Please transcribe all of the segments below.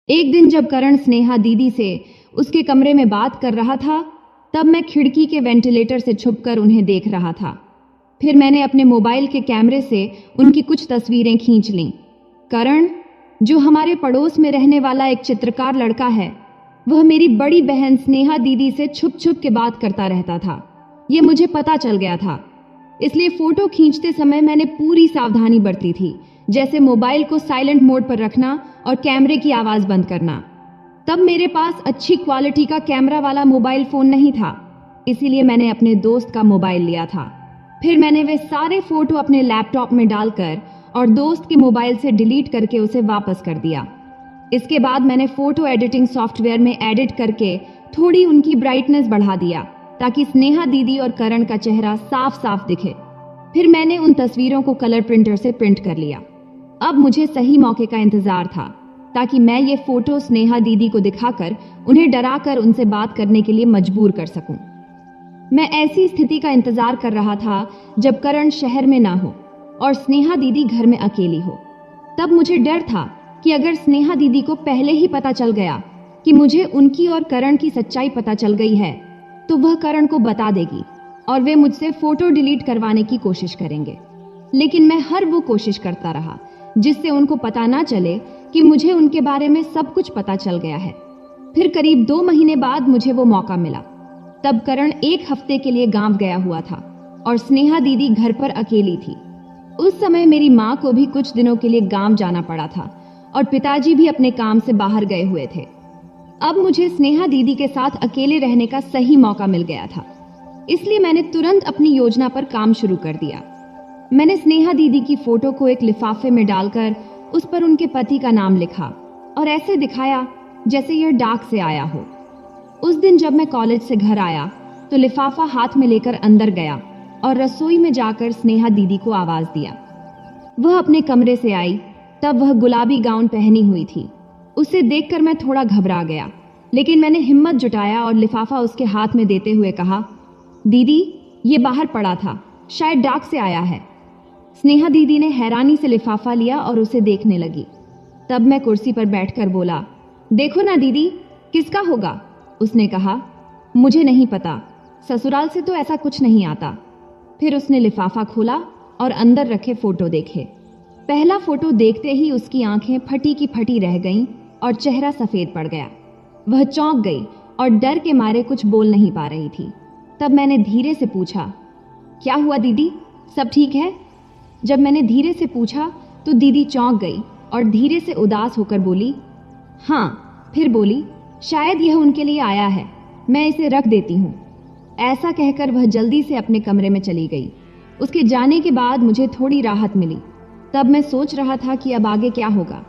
एक दिन जब करण स्नेहा दीदी से उसके कमरे में बात कर रहा था, तब मैं खिड़की के वेंटिलेटर से छुपकर उन्हें देख रहा था। फिर मैंने अपने मोबाइल के कैमरे से उनकी कुछ तस्वीरें खींच लीं। करण, जो हमारे पड़ोस में रहने वाला एक चित्रकार लड़का है, वह मेरी बड़ी बहन स्नेहा दीदी से छुप छुप के बात करता रहता था। ये मुझे पता चल गया था, इसलिए फोटो खींचते समय मैंने पूरी सावधानी बरती थी, जैसे मोबाइल को साइलेंट मोड पर रखना और कैमरे की आवाज बंद करना। तब मेरे पास अच्छी क्वालिटी का कैमरा वाला मोबाइल फोन नहीं था, इसीलिए मैंने अपने दोस्त का मोबाइल लिया था। फिर मैंने वे सारे फोटो अपने लैपटॉप में डालकर और दोस्त के मोबाइल से डिलीट करके उसे वापस कर दिया। इसके बाद मैंने फोटो एडिटिंग सॉफ्टवेयर में एडिट करके थोड़ी उनकी ब्राइटनेस बढ़ा दिया, ताकि स्नेहा दीदी और करण का चेहरा साफ साफ दिखे। फिर मैंने उन तस्वीरों को कलर प्रिंटर से प्रिंट कर लिया। अब मुझे सही मौके का इंतजार था, ताकि मैं ये फोटो स्नेहा दीदी को दिखाकर उन्हें डराकर उनसे बात करने के लिए मजबूर कर सकूं। मैं ऐसी स्थिति का इंतजार कर रहा था जब करण शहर में ना हो और स्नेहा दीदी घर में अकेली हो। तब मुझे डर था कि अगर स्नेहा दीदी को पहले ही पता चल गया कि मुझे उनकी और करण की सच्चाई पता चल गई है, तो वह करण को बता देगी और वे मुझसे फोटो डिलीट करवाने की कोशिश करेंगे। लेकिन मैं हर वो कोशिश करता रहा जिससे उनको पता ना चले कि मुझे उनके बारे में सब कुछ पता चल गया है। फिर करीब 2 महीने बाद मुझे वो मौका मिला। तब करण 1 हफ्ते के लिए गांव गया हुआ था और स्नेहा दीदी घर पर अकेली थी। उस समय मेरी माँ को भी कुछ दिनों के लिए गांव जाना पड़ा था और पिताजी भी अपने काम से बाहर गए हुए थे। अब मुझे स्नेहा दीदी के साथ अकेले रहने का सही मौका मिल गया था, इसलिए मैंने तुरंत अपनी योजना पर काम शुरू कर दिया। मैंने स्नेहा दीदी की फोटो को एक लिफाफे में डालकर उस पर उनके पति का नाम लिखा और ऐसे दिखाया जैसे यह डाक से आया हो। उस दिन जब मैं कॉलेज से घर आया तो लिफाफा हाथ में लेकर अंदर गया और रसोई में जाकर स्नेहा दीदी को आवाज दिया। वह अपने कमरे से आई। तब वह गुलाबी गाउन पहनी हुई थी। उसे देखकर मैं थोड़ा घबरा गया, लेकिन मैंने हिम्मत जुटाया और लिफाफा उसके हाथ में देते हुए कहा, दीदी, ये बाहर पड़ा था, शायद डाक से आया है। स्नेहा दीदी ने हैरानी से लिफाफा लिया और उसे देखने लगी। तब मैं कुर्सी पर बैठकर बोला, देखो ना दीदी, किसका होगा? उसने कहा, मुझे नहीं पता, ससुराल से तो ऐसा कुछ नहीं आता। फिर उसने लिफाफा खोला और अंदर रखे फोटो देखे। पहला फोटो देखते ही उसकी आंखें फटी की फटी रह गईं और चेहरा सफेद पड़ गया। वह चौंक गई और डर के मारे कुछ बोल नहीं पा रही थी। तब मैंने धीरे से पूछा, क्या हुआ दीदी, सब ठीक है? जब मैंने धीरे से पूछा तो दीदी चौंक गई और धीरे से उदास होकर बोली, हाँ। फिर बोली, शायद यह उनके लिए आया है, मैं इसे रख देती हूँ। ऐसा कहकर वह जल्दी से अपने कमरे में चली गई। उसके जाने के बाद मुझे थोड़ी राहत मिली। तब मैं सोच रहा था कि अब आगे क्या होगा।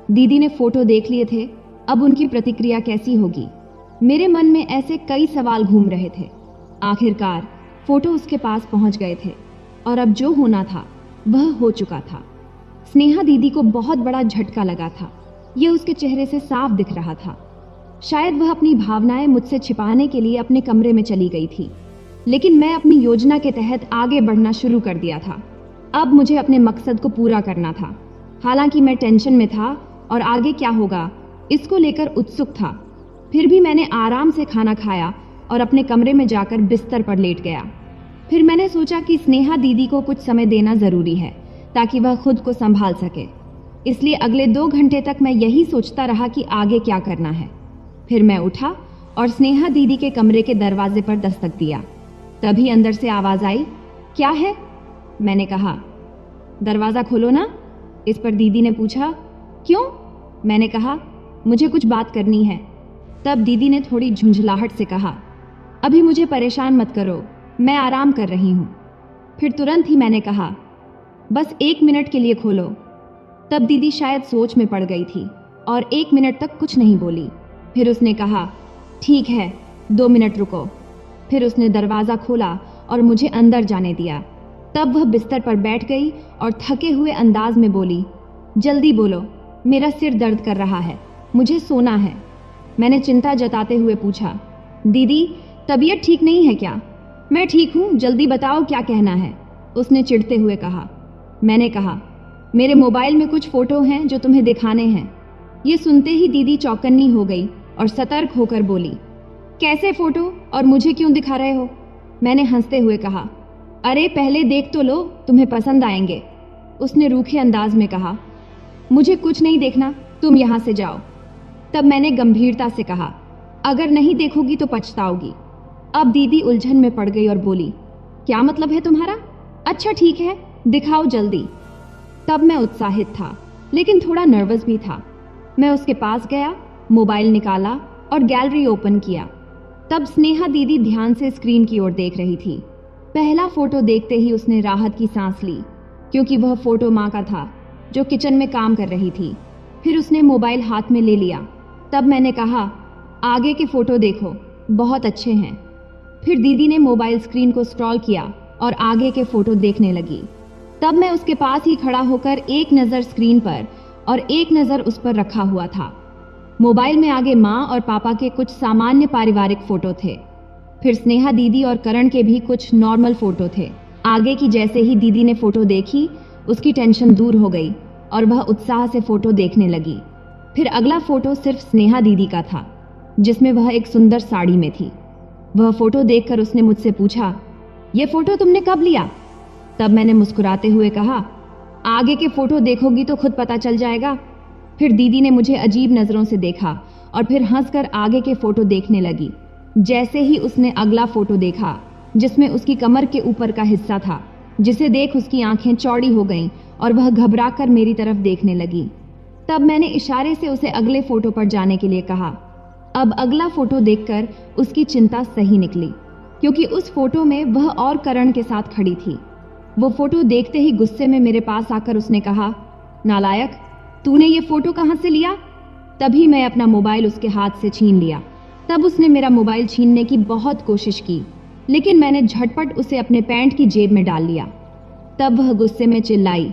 दीदी ने फोटो देख लिए थे, अब उनकी प्रतिक्रिया कैसी होगी? मेरे मन में ऐसे कई सवाल घूम रहे थे। आखिरकार फोटो उसके पास पहुंच गए थे और अब जो होना था वह हो चुका था। स्नेहा दीदी को बहुत बड़ा झटका लगा था, यह उसके चेहरे से साफ दिख रहा था। शायद वह अपनी भावनाएं मुझसे छिपाने के लिए अपने कमरे में चली गई थी, लेकिन मैं अपनी योजना के तहत आगे बढ़ना शुरू कर दिया था। अब मुझे अपने मकसद को पूरा करना था। हालांकि मैं टेंशन में था और आगे क्या होगा इसको लेकर उत्सुक था। फिर भी मैंने आराम से खाना खाया और अपने कमरे में जाकर बिस्तर पर लेट गया। फिर मैंने सोचा कि स्नेहा दीदी को कुछ समय देना जरूरी है ताकि वह खुद को संभाल सके। इसलिए अगले 2 घंटे तक मैं यही सोचता रहा कि आगे क्या करना है। फिर मैं उठा और स्नेहा दीदी के कमरे के दरवाजे पर दस्तक दिया। तभी अंदर से आवाज आई, क्या है? मैंने कहा, दरवाजा खोलो ना। इस पर दीदी ने पूछा, क्यों? मैंने कहा, मुझे कुछ बात करनी है। तब दीदी ने थोड़ी झुंझलाहट से कहा, अभी मुझे परेशान मत करो, मैं आराम कर रही हूँ। फिर तुरंत ही मैंने कहा, बस 1 मिनट के लिए खोलो। तब दीदी शायद सोच में पड़ गई थी और 1 मिनट तक कुछ नहीं बोली। फिर उसने कहा, ठीक है, 2 मिनट रुको। फिर उसने दरवाज़ा खोला और मुझे अंदर जाने दिया। तब वह बिस्तर पर बैठ गई और थके हुए अंदाज में बोली, जल्दी बोलो, मेरा सिर दर्द कर रहा है, मुझे सोना है। मैंने चिंता जताते हुए पूछा, दीदी, तबीयत ठीक नहीं है क्या? मैं ठीक हूँ, जल्दी बताओ क्या कहना है, उसने चिढ़ते हुए कहा। मैंने कहा, मेरे मोबाइल में कुछ फ़ोटो हैं जो तुम्हें दिखाने हैं। ये सुनते ही दीदी चौकन्नी हो गई और सतर्क होकर बोली, कैसे फोटो और मुझे क्यों दिखा रहे हो? मैंने हंसते हुए कहा, अरे पहले देख तो लो, तुम्हें पसंद आएंगे। उसने रूखे अंदाज में कहा, मुझे कुछ नहीं देखना, तुम यहाँ से जाओ। तब मैंने गंभीरता से कहा, अगर नहीं देखोगी तो पछताओगी। अब दीदी उलझन में पड़ गई और बोली, क्या मतलब है तुम्हारा? अच्छा ठीक है, दिखाओ जल्दी। तब मैं उत्साहित था लेकिन थोड़ा नर्वस भी था। मैं उसके पास गया, मोबाइल निकाला और गैलरी ओपन किया। तब स्नेहा दीदी ध्यान से स्क्रीन की ओर देख रही थी। पहला फोटो देखते ही उसने राहत की सांस ली, क्योंकि वह फोटो माँ का था जो किचन में काम कर रही थी। फिर उसने मोबाइल हाथ में ले लिया। तब मैंने कहा, आगे के फोटो देखो, बहुत अच्छे हैं। फिर दीदी ने मोबाइल स्क्रीन को स्क्रॉल किया और आगे के फोटो देखने लगी। तब मैं उसके पास ही खड़ा होकर एक नज़र स्क्रीन पर और एक नज़र उस पर रखा हुआ था। मोबाइल में आगे माँ और पापा के कुछ सामान्य पारिवारिक फोटो थे। फिर स्नेहा दीदी और करण के भी कुछ नॉर्मल फोटो थे। आगे की जैसे ही दीदी ने फोटो देखी, उसकी टेंशन दूर हो गई और वह उत्साह से फोटो देखने लगी। फिर अगला फोटो सिर्फ स्नेहा दीदी का था, जिसमें वह एक सुंदर साड़ी में थी। वह फोटो देखकर उसने मुझसे पूछा, ये फोटो तुमने कब लिया? तब मैंने मुस्कुराते हुए कहा, आगे के फोटो देखोगी तो खुद पता चल जाएगा। फिर दीदी ने मुझे अजीब नज़रों से देखा और फिर हंसकर आगे के फोटो देखने लगी। जैसे ही उसने अगला फोटो देखा, जिसमें उसकी कमर के ऊपर का हिस्सा था, जिसे देख उसकी आंखें चौड़ी हो गईं और वह घबराकर मेरी तरफ देखने लगी। तब मैंने इशारे से उसे अगले फोटो पर जाने के लिए कहा। अब अगला फोटो देखकर उसकी चिंता सही निकली, क्योंकि उस फोटो में वह और करण के साथ खड़ी थी। वो फोटो देखते ही गुस्से में मेरे पास आकर उसने कहा, नालायक, तूने ये फोटो कहाँ से लिया? तभी मैं अपना मोबाइल उसके हाथ से छीन लिया। तब उसने मेरा मोबाइल छीनने की बहुत कोशिश की, लेकिन मैंने झटपट उसे अपने पैंट की जेब में डाल लिया। तब वह गुस्से में चिल्लाई,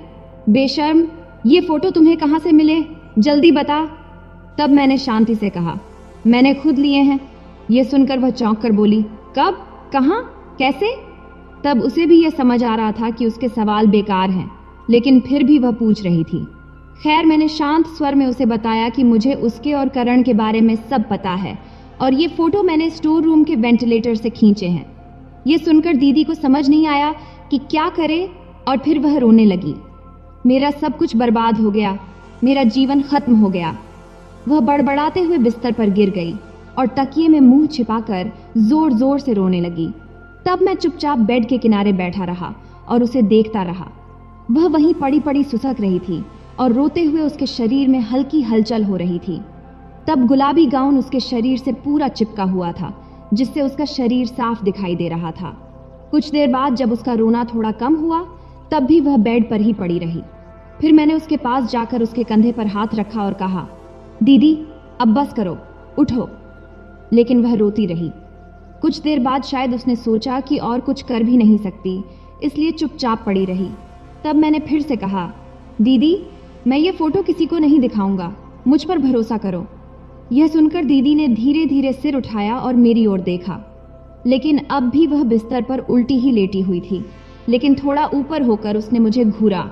बेशर्म, ये फोटो तुम्हें कहाँ से मिले? जल्दी बता। तब मैंने शांति से कहा, मैंने खुद लिए हैं। ये सुनकर वह चौंक कर बोली, कब, कहाँ, कैसे? तब उसे भी यह समझ आ रहा था कि उसके सवाल बेकार हैं, लेकिन फिर भी वह पूछ रही थी। खैर, मैंने शांत स्वर में उसे बताया कि मुझे उसके और करण के बारे में सब पता है और ये फोटो मैंने स्टोर रूम के वेंटिलेटर से खींचे हैं। ये सुनकर दीदी को समझ नहीं आया कि क्या करे और फिर वह रोने लगी। मेरा सब कुछ बर्बाद हो गया, मेरा जीवन खत्म हो गया। वह बड़बड़ाते हुए बिस्तर पर गिर गई और तकिए में मुंह छिपाकर जोर जोर से रोने लगी। तब मैं चुपचाप बेड के किनारे बैठा रहा और उसे देखता रहा। वह वहीं पड़ी पड़ी सुसक रही थी और रोते हुए उसके शरीर में हल्की हलचल हो रही थी। तब गुलाबी गाउन उसके शरीर से पूरा चिपका हुआ था, जिससे उसका शरीर साफ दिखाई दे रहा था। कुछ देर बाद जब उसका रोना थोड़ा कम हुआ, तब भी वह बेड पर ही पड़ी रही। फिर मैंने उसके पास जाकर उसके कंधे पर हाथ रखा और कहा, दीदी, अब बस करो, उठो। लेकिन वह रोती रही। कुछ देर बाद शायद उसने सोचा कि और कुछ कर भी नहीं सकती, इसलिए चुपचाप पड़ी रही। तब मैंने फिर से कहा, दीदी, मैं ये फोटो किसी को नहीं दिखाऊंगा, मुझ पर भरोसा करो। यह सुनकर दीदी ने धीरे धीरे सिर उठाया और मेरी ओर देखा, लेकिन अब भी वह बिस्तर पर उल्टी ही लेटी हुई थी, लेकिन थोड़ा ऊपर होकर उसने मुझे घूरा।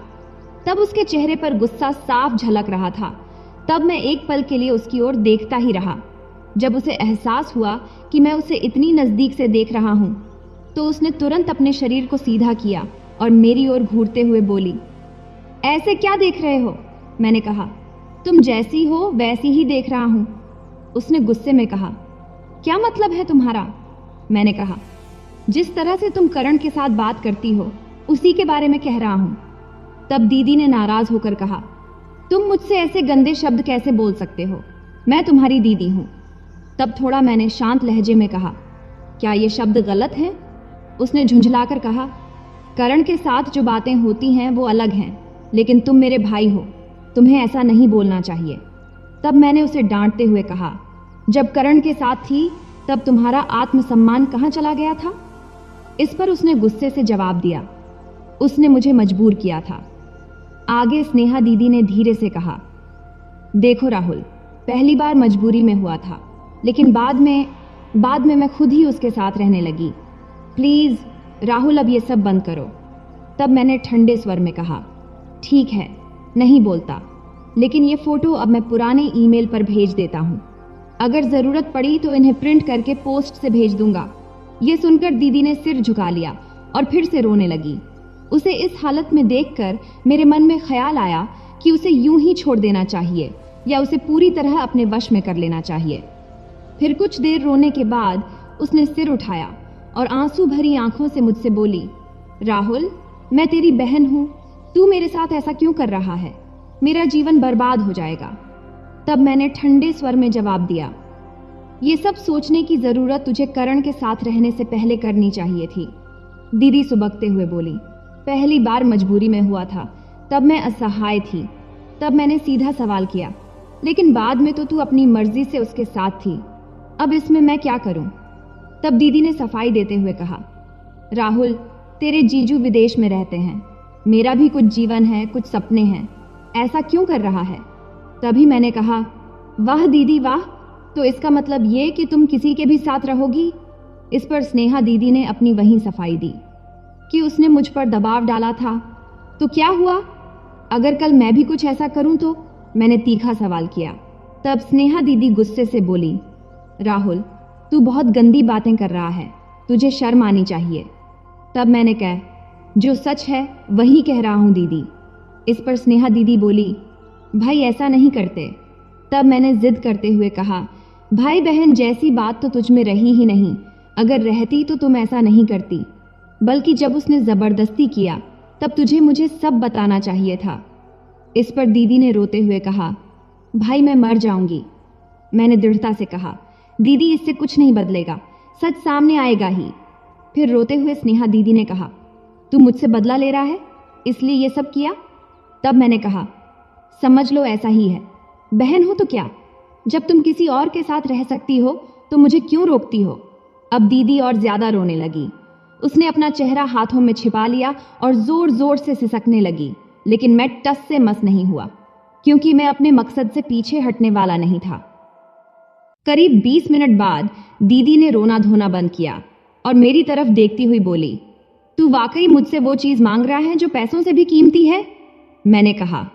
तब उसके चेहरे पर गुस्सा साफ झलक रहा था। तब मैं एक पल के लिए उसकी ओर देखता ही रहा। जब उसे एहसास हुआ कि मैं उसे इतनी नज़दीक से देख रहा हूँ, तो उसने तुरंत अपने शरीर को सीधा किया और मेरी ओर घूरते हुए बोली, ऐसे क्या देख रहे हो? मैंने कहा, तुम जैसी हो वैसी ही देख रहा हूँ। उसने गुस्से में कहा, क्या मतलब है तुम्हारा? मैंने कहा, जिस तरह से तुम करण के साथ बात करती हो उसी के बारे में कह रहा हूँ। तब दीदी ने नाराज होकर कहा, तुम मुझसे ऐसे गंदे शब्द कैसे बोल सकते हो? मैं तुम्हारी दीदी हूँ। तब थोड़ा मैंने शांत लहजे में कहा, क्या ये शब्द गलत हैं? उसने झुंझलाकर कहा, करण के साथ जो बातें होती हैं वो अलग हैं, लेकिन तुम मेरे भाई हो, तुम्हें ऐसा नहीं बोलना चाहिए। तब मैंने उसे डांटते हुए कहा, जब करण के साथ थी तब तुम्हारा आत्मसम्मान कहाँ चला गया था? इस पर उसने गुस्से से जवाब दिया, उसने मुझे मजबूर किया था। आगे स्नेहा दीदी ने धीरे से कहा, देखो राहुल, पहली बार मजबूरी में हुआ था, लेकिन बाद में मैं खुद ही उसके साथ रहने लगी। प्लीज राहुल, अब ये सब बंद करो। तब मैंने ठंडे स्वर में कहा, ठीक है, नहीं बोलता। लेकिन ये फोटो अब मैं पुराने ईमेल पर भेज देता हूँ। अगर जरूरत पड़ी तो इन्हें प्रिंट करके पोस्ट से भेज दूंगा। ये सुनकर दीदी ने सिर झुका लिया और फिर से रोने लगी। उसे इस हालत में देखकर मेरे मन में ख्याल आया कि उसे यूं ही छोड़ देना चाहिए या उसे पूरी तरह अपने वश में कर लेना चाहिए। फिर कुछ देर रोने के बाद उसने सिर उठाया और आंसू भरी आंखों से मुझसे बोली, राहुल, मैं तेरी बहन हूं, तू मेरे साथ ऐसा क्यों कर रहा है? मेरा जीवन बर्बाद हो जाएगा। तब मैंने ठंडे स्वर में जवाब दिया, ये सब सोचने की जरूरत तुझे करण के साथ रहने से पहले करनी चाहिए थी। दीदी सुबकते हुए बोली, पहली बार मजबूरी में हुआ था, तब मैं असहाय थी। तब मैंने सीधा सवाल किया, लेकिन बाद में तो तू अपनी मर्जी से उसके साथ थी, अब इसमें मैं क्या करूं? तब दीदी ने सफाई देते हुए कहा, राहुल, तेरे जीजू विदेश में रहते हैं, मेरा भी कुछ जीवन है, कुछ सपने हैं, ऐसा क्यों कर रहा है? तभी मैंने कहा, वाह दीदी वाह, तो इसका मतलब ये कि तुम किसी के भी साथ रहोगी? इस पर स्नेहा दीदी ने अपनी वही सफाई दी कि उसने मुझ पर दबाव डाला था, तो क्या हुआ अगर कल मैं भी कुछ ऐसा करूं तो? मैंने तीखा सवाल किया। तब स्नेहा दीदी गुस्से से बोली, राहुल, तू बहुत गंदी बातें कर रहा है, तुझे शर्म आनी चाहिए। तब मैंने कहा, जो सच है वही कह रहा हूं दीदी। इस पर स्नेहा दीदी बोली, भाई ऐसा नहीं करते। तब मैंने जिद करते हुए कहा, भाई बहन जैसी बात तो तुझ में रही ही नहीं, अगर रहती तो तुम ऐसा नहीं करती, बल्कि जब उसने जबरदस्ती किया तब तुझे मुझे सब बताना चाहिए था। इस पर दीदी ने रोते हुए कहा, भाई मैं मर जाऊंगी। मैंने दृढ़ता से कहा, दीदी इससे कुछ नहीं बदलेगा, सच सामने आएगा ही। फिर रोते हुए स्नेहा दीदी ने कहा, तू मुझसे बदला ले रहा है इसलिए ये सब किया? तब मैंने कहा, समझ लो ऐसा ही है, बहन हो तो क्या, जब तुम किसी और के साथ रह सकती हो तो मुझे क्यों रोकती हो? अब दीदी और ज्यादा रोने लगी। उसने अपना चेहरा हाथों में छिपा लिया और जोर जोर से सिसकने लगी, लेकिन मैं टस से मस नहीं हुआ, क्योंकि मैं अपने मकसद से पीछे हटने वाला नहीं था। करीब 20 मिनट बाद दीदी ने रोना धोना बंद किया और मेरी तरफ देखती हुई बोली, तू वाकई मुझसे वो चीज मांग रहा है जो पैसों से भी कीमती है? मैंने कहा,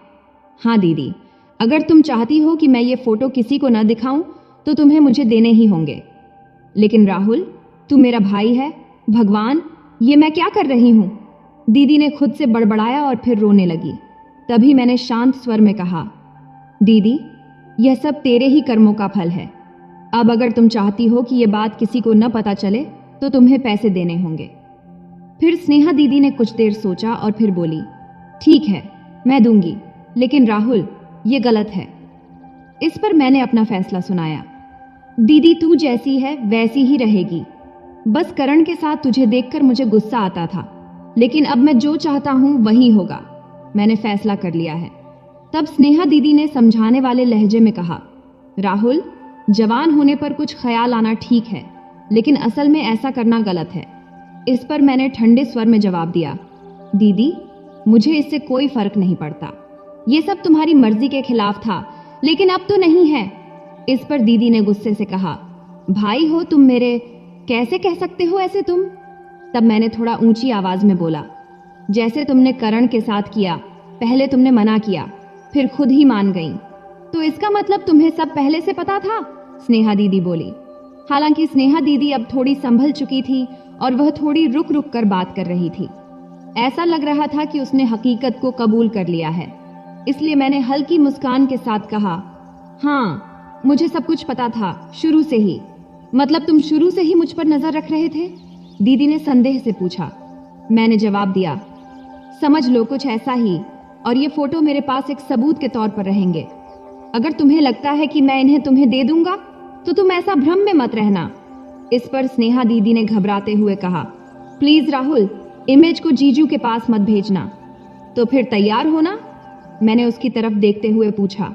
हाँ दीदी, अगर तुम चाहती हो कि मैं ये फोटो किसी को न दिखाऊं तो तुम्हें मुझे देने ही होंगे। लेकिन राहुल, तू मेरा भाई है, भगवान, ये मैं क्या कर रही हूं? दीदी ने खुद से बड़बड़ाया और फिर रोने लगी। तभी मैंने शांत स्वर में कहा, दीदी, यह सब तेरे ही कर्मों का फल है। अब अगर तुम चाहती हो कि यह बात किसी को न पता चले तो तुम्हें पैसे देने होंगे। फिर स्नेहा दीदी ने कुछ देर सोचा और फिर बोली, ठीक है, मैं दूंगी, लेकिन राहुल, ये गलत है। इस पर मैंने अपना फैसला सुनाया, दीदी तू जैसी है वैसी ही रहेगी। बस करण के साथ तुझे देखकर मुझे गुस्सा आता था, लेकिन अब मैं जो चाहता हूं वही होगा, मैंने फैसला कर लिया है। तब स्नेहा दीदी ने समझाने वाले लहजे में कहा, राहुल, जवान होने पर कुछ ख्याल आना ठीक है, लेकिन असल में ऐसा करना गलत है। इस पर मैंने ठंडे स्वर में जवाब दिया, दीदी, मुझे इससे कोई फर्क नहीं पड़ता, ये सब तुम्हारी मर्जी के खिलाफ था, लेकिन अब तो नहीं है। इस पर दीदी ने गुस्से से कहा, भाई हो तुम मेरे, कैसे कह सकते हो ऐसे तुम? तब मैंने थोड़ा ऊंची आवाज में बोला, जैसे तुमने करण के साथ किया, पहले तुमने मना किया, फिर खुद ही मान गई, तो इसका मतलब तुम्हें सब पहले से पता था? स्नेहा दीदी बोली। हालांकि स्नेहा दीदी अब थोड़ी संभल चुकी थी और वह थोड़ी रुक रुक कर बात कर रही थी। ऐसा लग रहा था कि उसने हकीकत को कबूल कर लिया है, इसलिए मैंने हल्की मुस्कान के साथ कहा, हाँ, मुझे सब कुछ पता था शुरू से ही। मतलब तुम शुरू से ही मुझ पर नजर रख रहे थे? दीदी ने संदेह से पूछा। मैंने जवाब दिया, समझ लो कुछ ऐसा ही, और ये फोटो मेरे पास एक सबूत के तौर पर रहेंगे। अगर तुम्हें लगता है कि मैं इन्हें तुम्हें दे दूंगा तो तुम ऐसा भ्रम में मत रहना। इस पर स्नेहा दीदी ने घबराते हुए कहा, प्लीज राहुल, इमेज को जीजू के पास मत भेजना। तो फिर तैयार होना, मैंने उसकी तरफ देखते हुए पूछा।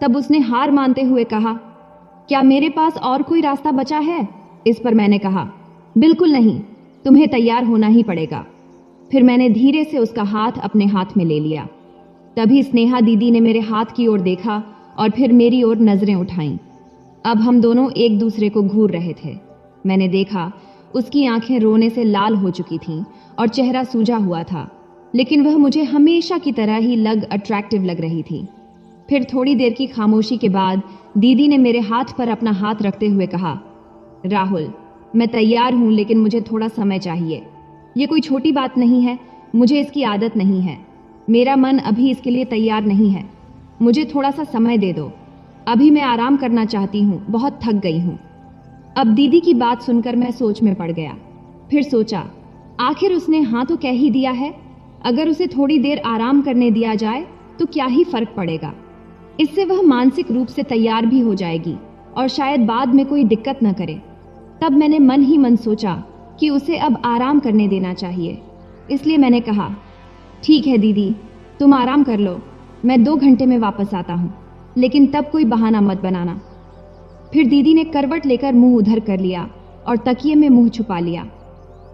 तब उसने हार मानते हुए कहा, क्या मेरे पास और कोई रास्ता बचा है? इस पर मैंने कहा, बिल्कुल नहीं, तुम्हें तैयार होना ही पड़ेगा। फिर मैंने धीरे से उसका हाथ अपने हाथ में ले लिया। तभी स्नेहा दीदी ने मेरे हाथ की ओर देखा और फिर मेरी ओर नजरें उठाईं। अब हम दोनों एक दूसरे को घूर रहे थे। मैंने देखा उसकी आंखें रोने से लाल हो चुकी थीं और चेहरा सूजा हुआ था, लेकिन वह मुझे हमेशा की तरह ही अट्रैक्टिव लग रही थी। फिर थोड़ी देर की खामोशी के बाद दीदी ने मेरे हाथ पर अपना हाथ रखते हुए कहा, राहुल, मैं तैयार हूं, लेकिन मुझे थोड़ा समय चाहिए। ये कोई छोटी बात नहीं है, मुझे इसकी आदत नहीं है। मेरा मन अभी इसके लिए तैयार नहीं है। मुझे थोड़ा सा समय दे दो। अभी मैं आराम करना चाहती हूँ, बहुत थक गई हूँ। अब दीदी की बात सुनकर मैं सोच में पड़ गया। फिर सोचा, आखिर उसने हाँ तो कह ही दिया है। अगर उसे थोड़ी देर आराम करने दिया जाए तो क्या ही फर्क पड़ेगा। इससे वह मानसिक रूप से तैयार भी हो जाएगी और शायद बाद में कोई दिक्कत न करे। तब मैंने मन ही मन सोचा कि उसे अब आराम करने देना चाहिए। इसलिए मैंने कहा, ठीक है दीदी, तुम आराम कर लो, मैं 2 घंटे में वापस आता हूँ, लेकिन तब कोई बहाना मत बनाना। फिर दीदी ने करवट लेकर मुंह उधर कर लिया और तकिए में मुंह छुपा लिया।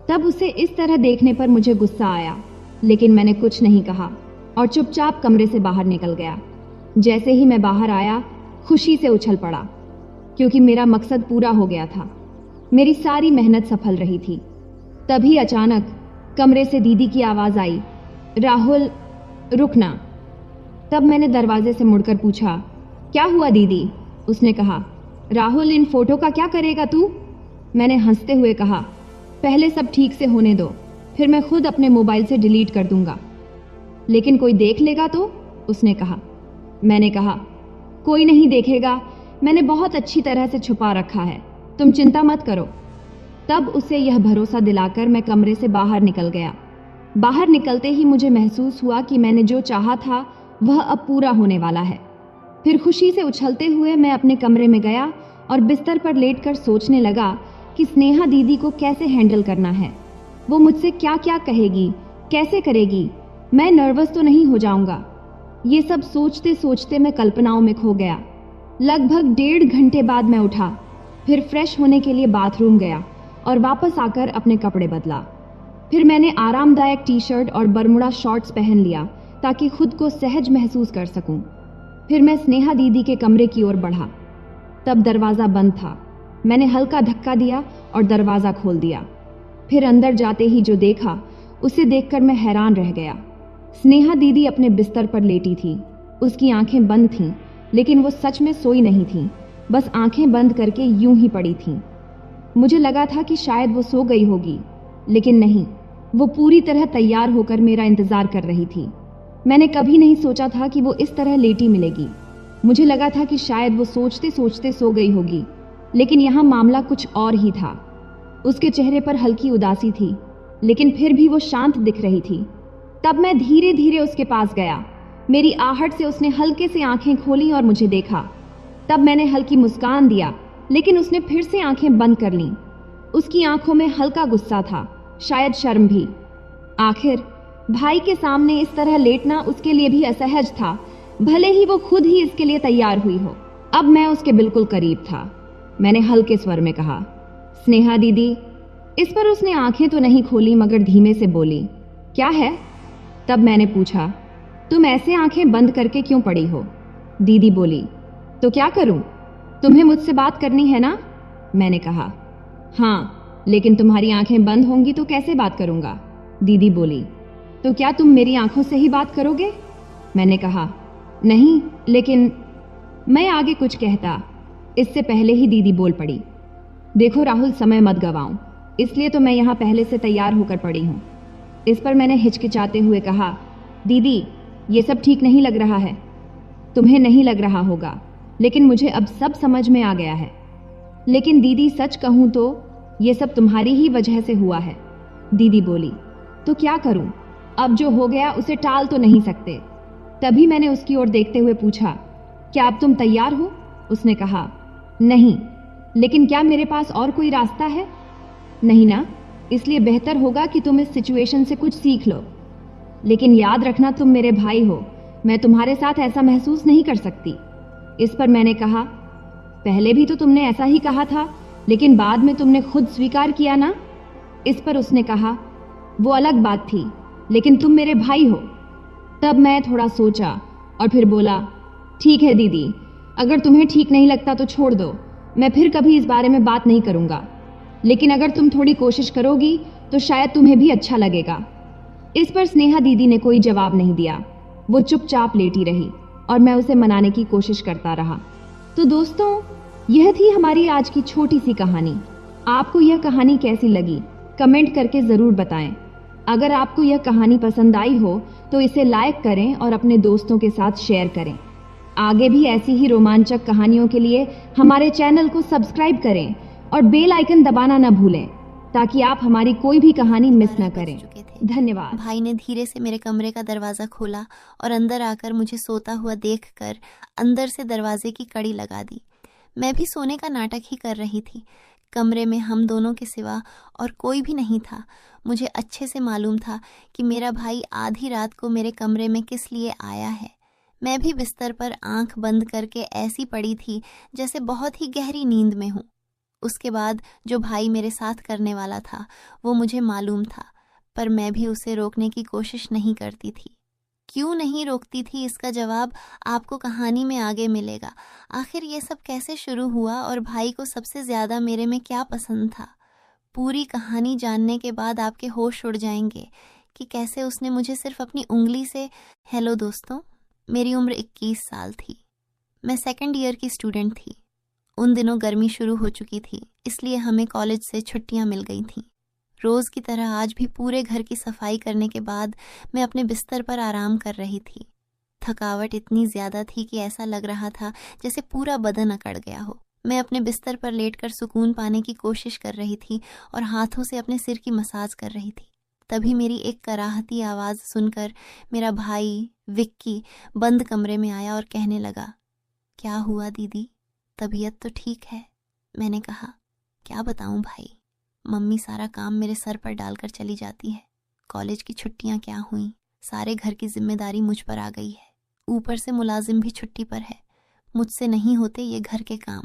तब उसे इस तरह देखने पर मुझे गुस्सा आया, लेकिन मैंने कुछ नहीं कहा और चुपचाप कमरे से बाहर निकल गया। जैसे ही मैं बाहर आया, खुशी से उछल पड़ा, क्योंकि मेरा मकसद पूरा हो गया था। मेरी सारी मेहनत सफल रही थी। तभी अचानक कमरे से दीदी की आवाज आई, राहुल, रुकना। तब मैंने दरवाजे से मुड़कर पूछा, क्या हुआ दीदी? उसने कहा, राहुल, इन फोटो का क्या करेगा तू? मैंने हंसते हुए कहा, पहले सब ठीक से होने दो, फिर मैं खुद अपने मोबाइल से डिलीट कर दूंगा। लेकिन कोई देख लेगा तो? उसने कहा। मैंने कहा, कोई नहीं देखेगा, मैंने बहुत अच्छी तरह से छुपा रखा है, तुम चिंता मत करो। तब उसे यह भरोसा दिलाकर मैं कमरे से बाहर निकल गया। बाहर निकलते ही मुझे महसूस हुआ कि मैंने जो चाहा था वह अब पूरा होने वाला है। फिर खुशी से उछलते हुए मैं अपने कमरे में गया और बिस्तर पर लेटकर सोचने लगा कि स्नेहा दीदी को कैसे हैंडल करना है। वो मुझसे क्या क्या कहेगी, कैसे करेगी, मैं नर्वस तो नहीं हो जाऊंगा। ये सब सोचते सोचते मैं कल्पनाओं में खो गया। लगभग 1.5 घंटे बाद मैं उठा, फिर फ्रेश होने के लिए बाथरूम गया और वापस आकर अपने कपड़े बदला। फिर मैंने आरामदायक टी-शर्ट और बरमुडा शॉर्ट्स पहन लिया ताकि खुद को सहज महसूस कर सकूं। फिर मैं स्नेहा दीदी के कमरे की ओर बढ़ा। तब दरवाज़ा बंद था। मैंने हल्का धक्का दिया और दरवाज़ा खोल दिया। फिर अंदर जाते ही जो देखा उसे देखकर मैं हैरान रह गया। स्नेहा दीदी अपने बिस्तर पर लेटी थी। उसकी आंखें बंद थीं, लेकिन वो सच में सोई नहीं थीं, बस आंखें बंद करके यूं ही पड़ी थीं। मुझे लगा था कि शायद वो सो गई होगी, लेकिन नहीं, वो पूरी तरह तैयार होकर मेरा इंतजार कर रही थी। मैंने कभी नहीं सोचा था कि वो इस तरह लेटी मिलेगी। मुझे लगा था कि शायद वो सोचते सोचते सो गई होगी, लेकिन यहाँ मामला कुछ और ही था। उसके चेहरे पर हल्की उदासी थी, लेकिन फिर भी वो शांत दिख रही थी। तब मैं धीरे धीरे उसके पास गया। मेरी आहट से उसने हल्के से आंखें खोली और मुझे देखा। तब मैंने हल्की मुस्कान दिया, लेकिन उसने फिर से आंखें बंद कर लीं। उसकी आंखों में हल्का गुस्सा था, शायद शर्म भी। आखिर भाई के सामने इस तरह लेटना उसके लिए भी असहज था, भले ही वो खुद ही इसके लिए तैयार हुई हो। अब मैं उसके बिल्कुल करीब था। मैंने हल्के स्वर में कहा, स्नेहा दीदी। इस पर उसने आंखें तो नहीं खोली, मगर धीमे से बोली, क्या है? तब मैंने पूछा, तुम ऐसे आंखें बंद करके क्यों पड़ी हो? दीदी बोली, तो क्या करूं? तुम्हें मुझसे बात करनी है ना? मैंने कहा, हाँ, लेकिन तुम्हारी आंखें बंद होंगी तो कैसे बात करूंगा? दीदी बोली, तो क्या तुम मेरी आंखों से ही बात करोगे? मैंने कहा, नहीं, लेकिन मैं आगे कुछ कहता, इससे पहले ही दीदी बोल पड़ी, देखो राहुल, समय मत गवाऊं, इसलिए तो मैं यहाँ पहले से तैयार होकर पड़ी हूँ। इस पर मैंने हिचकिचाते हुए कहा, दीदी, ये सब ठीक नहीं लग रहा है। तुम्हें नहीं लग रहा होगा, लेकिन मुझे अब सब समझ में आ गया है। लेकिन दीदी, सच कहूँ तो ये सब तुम्हारी ही वजह से हुआ है। दीदी बोली, तो क्या करूं? अब जो हो गया उसे टाल तो नहीं सकते। तभी मैंने उसकी ओर देखते हुए पूछा, क्या अब तुम तैयार हो? उसने कहा, नहीं, लेकिन क्या मेरे पास और कोई रास्ता है? नहीं ना, इसलिए बेहतर होगा कि तुम इस सिचुएशन से कुछ सीख लो। लेकिन याद रखना, तुम मेरे भाई हो, मैं तुम्हारे साथ ऐसा महसूस नहीं कर सकती। इस पर मैंने कहा, पहले भी तो तुमने ऐसा ही कहा था, लेकिन बाद में तुमने खुद स्वीकार किया ना। इस पर उसने कहा, वो अलग बात थी, लेकिन तुम मेरे भाई हो। तब मैं थोड़ा सोचा और फिर बोला, ठीक है दीदी, अगर तुम्हें ठीक नहीं लगता तो छोड़ दो, मैं फिर कभी इस बारे में बात नहीं करूंगा। लेकिन अगर तुम थोड़ी कोशिश करोगी तो शायद तुम्हें भी अच्छा लगेगा। इस पर स्नेहा दीदी ने कोई जवाब नहीं दिया। वो चुपचाप लेटी रही और मैं उसे मनाने की कोशिश करता रहा। तो दोस्तों, यह थी हमारी आज की छोटी सी कहानी। आपको यह कहानी कैसी लगी कमेंट करके ज़रूर बताएं। अगर आपको यह कहानी पसंद आई हो तो इसे लाइक करें और अपने दोस्तों के साथ शेयर करें। आगे भी ऐसी ही रोमांचक कहानियों के लिए हमारे चैनल को सब्सक्राइब करें और बेल आइकन दबाना न भूलें ताकि आप हमारी कोई भी कहानी मिस न करें। धन्यवाद। भाई ने धीरे से मेरे कमरे का दरवाज़ा खोला और अंदर आकर मुझे सोता हुआ देखकर अंदर से दरवाजे की कड़ी लगा दी। मैं भी सोने का नाटक ही कर रही थी। कमरे में हम दोनों के सिवा और कोई भी नहीं था। मुझे अच्छे से मालूम था कि मेरा भाई आधी रात को मेरे कमरे में किस लिए आया है। मैं भी बिस्तर पर आंख बंद करके ऐसी पड़ी थी जैसे बहुत ही गहरी नींद में हूँ। उसके बाद जो भाई मेरे साथ करने वाला था वो मुझे मालूम था, पर मैं भी उसे रोकने की कोशिश नहीं करती थी। क्यों नहीं रोकती थी, इसका जवाब आपको कहानी में आगे मिलेगा। आखिर ये सब कैसे शुरू हुआ और भाई को सबसे ज़्यादा मेरे में क्या पसंद था। पूरी कहानी जानने के बाद आपके होश उड़ जाएंगे कि कैसे उसने मुझे सिर्फ अपनी उंगली से। हेलो दोस्तों, मेरी उम्र 21 साल थी। मैं सेकंड ईयर की स्टूडेंट थी। उन दिनों गर्मी शुरू हो चुकी थी, इसलिए हमें कॉलेज से छुट्टियां मिल गई थीं। रोज़ की तरह आज भी पूरे घर की सफाई करने के बाद मैं अपने बिस्तर पर आराम कर रही थी। थकावट इतनी ज़्यादा थी कि ऐसा लग रहा था जैसे पूरा बदन अकड़ गया हो। मैं अपने बिस्तर पर लेटकर सुकून पाने की कोशिश कर रही थी और हाथों से अपने सिर की मसाज कर रही थी। तभी मेरी एक कराहती आवाज़ सुनकर मेरा भाई विक्की बंद कमरे में आया और कहने लगा, क्या हुआ दीदी, तबीयत तो ठीक है? मैंने कहा, क्या बताऊं भाई, मम्मी सारा काम मेरे सर पर डालकर चली जाती है। कॉलेज की छुट्टियां क्या हुई, सारे घर की जिम्मेदारी मुझ पर आ गई है। ऊपर से मुलाजिम भी छुट्टी पर है। मुझसे नहीं होते ये घर के काम।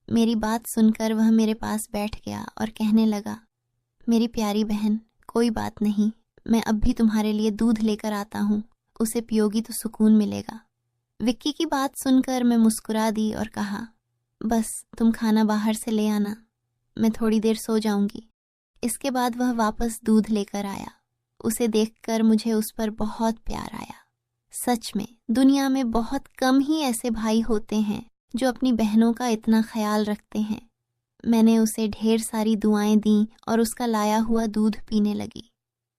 मेरी बात सुनकर वह मेरे पास बैठ गया और कहने लगा, मेरी प्यारी बहन, कोई बात नहीं, मैं अब भी तुम्हारे लिए दूध लेकर आता हूँ, उसे पियोगी तो सुकून मिलेगा। विक्की की बात सुनकर मैं मुस्कुरा दी और कहा, बस तुम खाना बाहर से ले आना, मैं थोड़ी देर सो जाऊंगी। इसके बाद वह वापस दूध लेकर आया। उसे देखकर मुझे उस पर बहुत प्यार आया। सच में दुनिया में बहुत कम ही ऐसे भाई होते हैं जो अपनी बहनों का इतना ख्याल रखते हैं। मैंने उसे ढेर सारी दुआएं दी और उसका लाया हुआ दूध पीने लगी।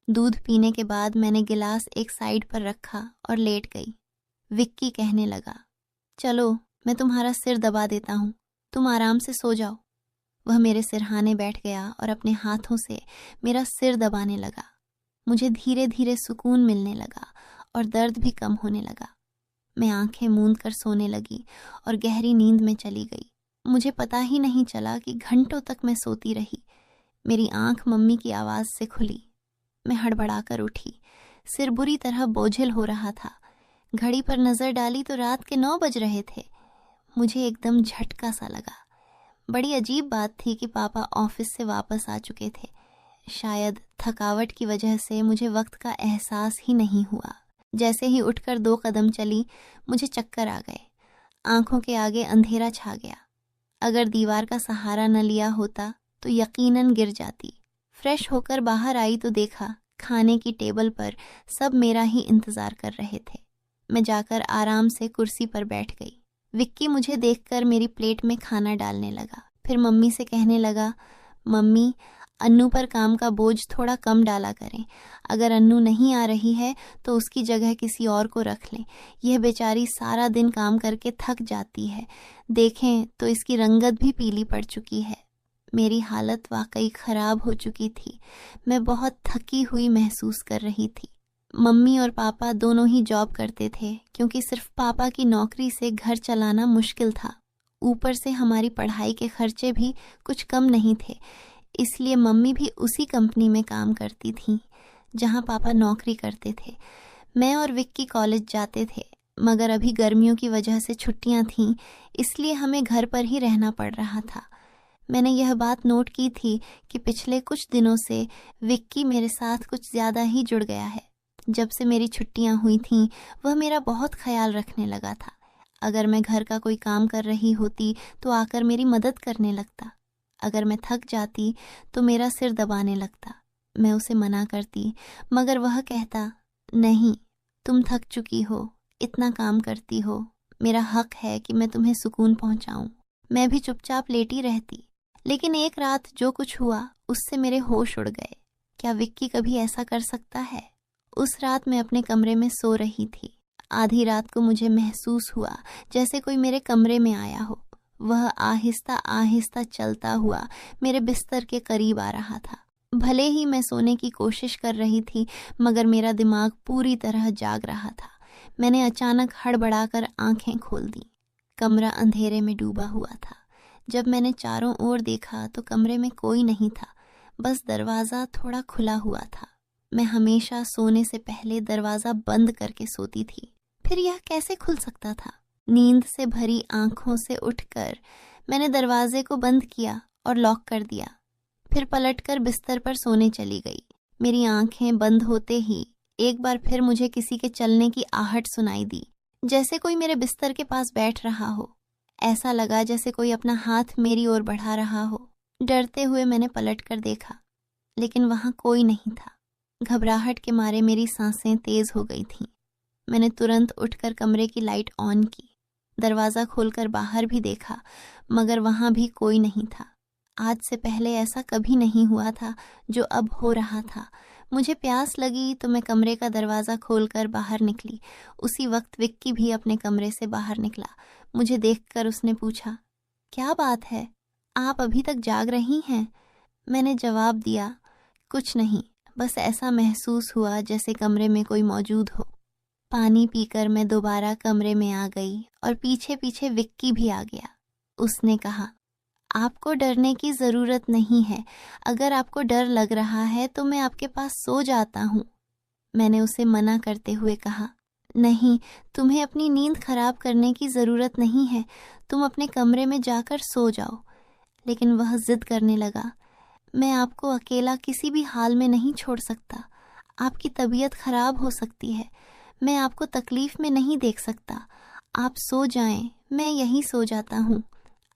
दूध पीने के बाद मैंने गिलास एक साइड पर रखा और लेट गई। विक्की कहने लगा, चलो मैं तुम्हारा सिर दबा देता हूँ, तुम आराम से सो जाओ। वह मेरे सिरहाने बैठ गया और अपने हाथों से मेरा सिर दबाने लगा। मुझे धीरे धीरे सुकून मिलने लगा और दर्द भी कम होने लगा। मैं आंखें मूंद कर सोने लगी और गहरी नींद में चली गई। मुझे पता ही नहीं चला कि घंटों तक मैं सोती रही। मेरी आंख मम्मी की आवाज़ से खुली। मैं हड़बड़ाकर उठी। सिर बुरी तरह बोझिल हो रहा था। घड़ी पर नज़र डाली तो रात के 9 बज रहे थे। मुझे एकदम झटका सा लगा। बड़ी अजीब बात थी कि पापा ऑफिस से वापस आ चुके थे। शायद थकावट की वजह से मुझे वक्त का एहसास ही नहीं हुआ। जैसे ही उठकर 2 कदम चली, मुझे चक्कर आ गए। आंखों के आगे अंधेरा छा गया। अगर दीवार का सहारा न लिया होता तो यकीनन गिर जाती। फ्रेश होकर बाहर आई तो देखा खाने की टेबल पर सब मेरा ही इंतज़ार कर रहे थे। मैं जाकर आराम से कुर्सी पर बैठ गई। विक्की मुझे देखकर मेरी प्लेट में खाना डालने लगा। फिर मम्मी से कहने लगा, मम्मी, अन्नू पर काम का बोझ थोड़ा कम डाला करें। अगर अन्नू नहीं आ रही है तो उसकी जगह किसी और को रख लें। यह बेचारी सारा दिन काम करके थक जाती है। देखें तो इसकी रंगत भी पीली पड़ चुकी है। मेरी हालत वाकई ख़राब हो चुकी थी। मैं बहुत थकी हुई महसूस कर रही थी। मम्मी और पापा दोनों ही जॉब करते थे, क्योंकि सिर्फ पापा की नौकरी से घर चलाना मुश्किल था। ऊपर से हमारी पढ़ाई के खर्चे भी कुछ कम नहीं थे, इसलिए मम्मी भी उसी कंपनी में काम करती थीं जहां पापा नौकरी करते थे। मैं और विक्की कॉलेज जाते थे, मगर अभी गर्मियों की वजह से छुट्टियां थीं, इसलिए हमें घर पर ही रहना पड़ रहा था। मैंने यह बात नोट की थी कि पिछले कुछ दिनों से विक्की मेरे साथ कुछ ज़्यादा ही जुड़ गया है। जब से मेरी छुट्टियां हुई थीं, वह मेरा बहुत ख्याल रखने लगा था। अगर मैं घर का कोई काम कर रही होती तो आकर मेरी मदद करने लगता। अगर मैं थक जाती तो मेरा सिर दबाने लगता। मैं उसे मना करती, मगर वह कहता, नहीं, तुम थक चुकी हो, इतना काम करती हो, मेरा हक है कि मैं तुम्हें सुकून पहुंचाऊं। मैं भी चुपचाप लेटी रहती, लेकिन एक रात जो कुछ हुआ उससे मेरे होश उड़ गए। क्या विक्की कभी ऐसा कर सकता है? उस रात मैं अपने कमरे में सो रही थी। आधी रात को मुझे महसूस हुआ जैसे कोई मेरे कमरे में आया हो। वह आहिस्ता आहिस्ता चलता हुआ मेरे बिस्तर के करीब आ रहा था। भले ही मैं सोने की कोशिश कर रही थी, मगर मेरा दिमाग पूरी तरह जाग रहा था। मैंने अचानक हड़बड़ाकर आंखें खोल दी। कमरा अंधेरे में डूबा हुआ था। जब मैंने चारों ओर देखा तो कमरे में कोई नहीं था, बस दरवाज़ा थोड़ा खुला हुआ था। मैं हमेशा सोने से पहले दरवाज़ा बंद करके सोती थी, फिर यह कैसे खुल सकता था? नींद से भरी आंखों से उठकर मैंने दरवाजे को बंद किया और लॉक कर दिया। फिर पलटकर बिस्तर पर सोने चली गई। मेरी आंखें बंद होते ही एक बार फिर मुझे किसी के चलने की आहट सुनाई दी, जैसे कोई मेरे बिस्तर के पास बैठ रहा हो। ऐसा लगा जैसे कोई अपना हाथ मेरी ओर बढ़ा रहा हो। डरते हुए मैंने पलटकर देखा, लेकिन वहां कोई नहीं था। घबराहट के मारे मेरी सांसें तेज हो गई थीं। मैंने तुरंत उठकर कमरे की लाइट ऑन की। दरवाज़ा खोलकर बाहर भी देखा, मगर वहां भी कोई नहीं था। आज से पहले ऐसा कभी नहीं हुआ था जो अब हो रहा था। मुझे प्यास लगी तो मैं कमरे का दरवाज़ा खोलकर बाहर निकली। उसी वक्त विक्की भी अपने कमरे से बाहर निकला। मुझे देखकर उसने पूछा, क्या बात है, आप अभी तक जाग रही हैं? मैंने जवाब दिया, कुछ नहीं, बस ऐसा महसूस हुआ जैसे कमरे में कोई मौजूद हो। पानी पीकर मैं दोबारा कमरे में आ गई और पीछे पीछे विक्की भी आ गया। उसने कहा, आपको डरने की ज़रूरत नहीं है। अगर आपको डर लग रहा है तो मैं आपके पास सो जाता हूँ। मैंने उसे मना करते हुए कहा, नहीं, तुम्हें अपनी नींद खराब करने की ज़रूरत नहीं है। तुम अपने कमरे में जाकर सो जाओ। लेकिन वह जिद करने लगा, मैं आपको अकेला किसी भी हाल में नहीं छोड़ सकता। आपकी तबीयत खराब हो सकती है। मैं आपको तकलीफ में नहीं देख सकता। आप सो जाएं, मैं यहीं सो जाता हूँ।